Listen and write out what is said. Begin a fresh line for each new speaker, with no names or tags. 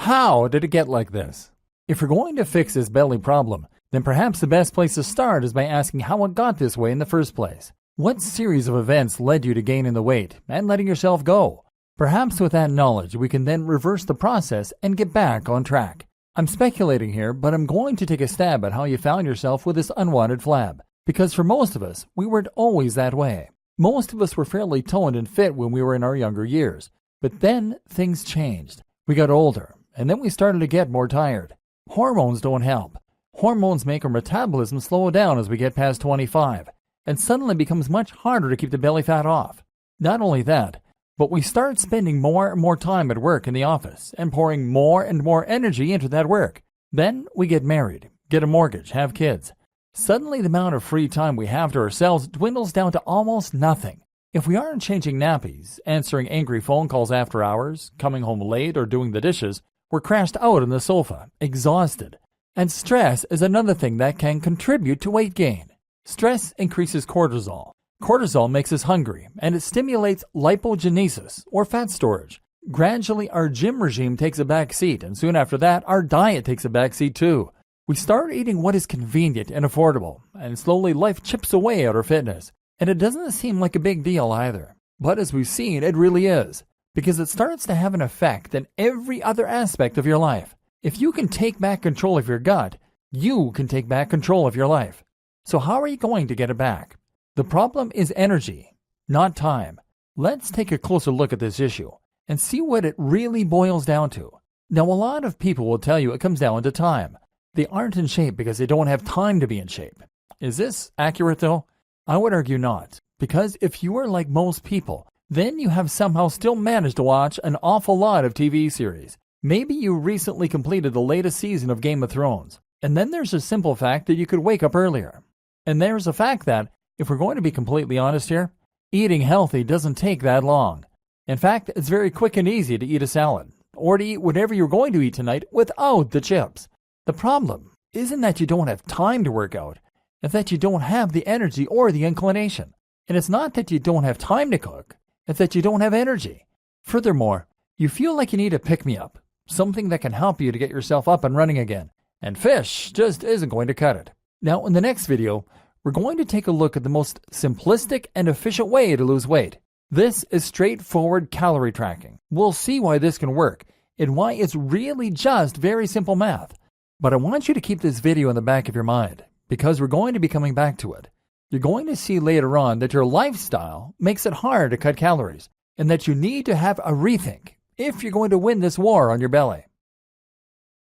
how did it get like this? If you're going to fix this belly problem, then perhaps the best place to start is by asking how it got this way in the first place. What series of events led you to gaining the weight and letting yourself go? Perhaps with that knowledge, we can then reverse the process and get back on track. I'm speculating here, but I'm going to take a stab at how you found yourself with this unwanted flab. Because for most of us, we weren't always that way. Most of us were fairly toned and fit when we were in our younger years. But then things changed. We got older, and then we started to get more tired. Hormones don't help. Hormones make our metabolism slow down as we get past 25, and suddenly it becomes much harder to keep the belly fat off. Not only that, but we start spending more and more time at work in the office and pouring more and more energy into that work. Then we get married, get a mortgage, have kids. Suddenly the amount of free time we have to ourselves dwindles down to almost nothing. If we aren't changing nappies, answering angry phone calls after hours, coming home late, or doing the dishes, we're crashed out on the sofa, exhausted. And stress is another thing that can contribute to weight gain. Stress increases cortisol. Cortisol makes us hungry, and it stimulates lipogenesis, or fat storage. Gradually, our gym regime takes a back seat, and soon after that, our diet takes a back seat too. We start eating what is convenient and affordable, and slowly life chips away at our fitness. And it doesn't seem like a big deal either. But as we've seen, it really is, because it starts to have an effect in every other aspect of your life. If you can take back control of your gut, you can take back control of your life. So how are you going to get it back? The problem is energy, not time. Let's take a closer look at this issue and see what it really boils down to. Now, a lot of people will tell you it comes down to time. They aren't in shape because they don't have time to be in shape. Is this accurate though? I would argue not, because if you are like most people, then you have somehow still managed to watch an awful lot of TV series. Maybe you recently completed the latest season of Game of Thrones. And then there's a simple fact that you could wake up earlier. And there's a fact that, if we're going to be completely honest here, eating healthy doesn't take that long. In fact, it's very quick and easy to eat a salad, or to eat whatever you're going to eat tonight without the chips. The problem isn't that you don't have time to work out, it's that you don't have the energy or the inclination. And it's not that you don't have time to cook, it's that you don't have energy. Furthermore, you feel like you need a pick-me-up, something that can help you to get yourself up and running again. And fish just isn't going to cut it. Now, in the next video, we're going to take a look at the most simplistic and efficient way to lose weight. This is straightforward calorie tracking. We'll see why this can work and why it's really just very simple math. But I want you to keep this video in the back of your mind, because we're going to be coming back to it. You're going to see later on that your lifestyle makes it hard to cut calories, and that you need to have a rethink if you're going to win this war on your belly.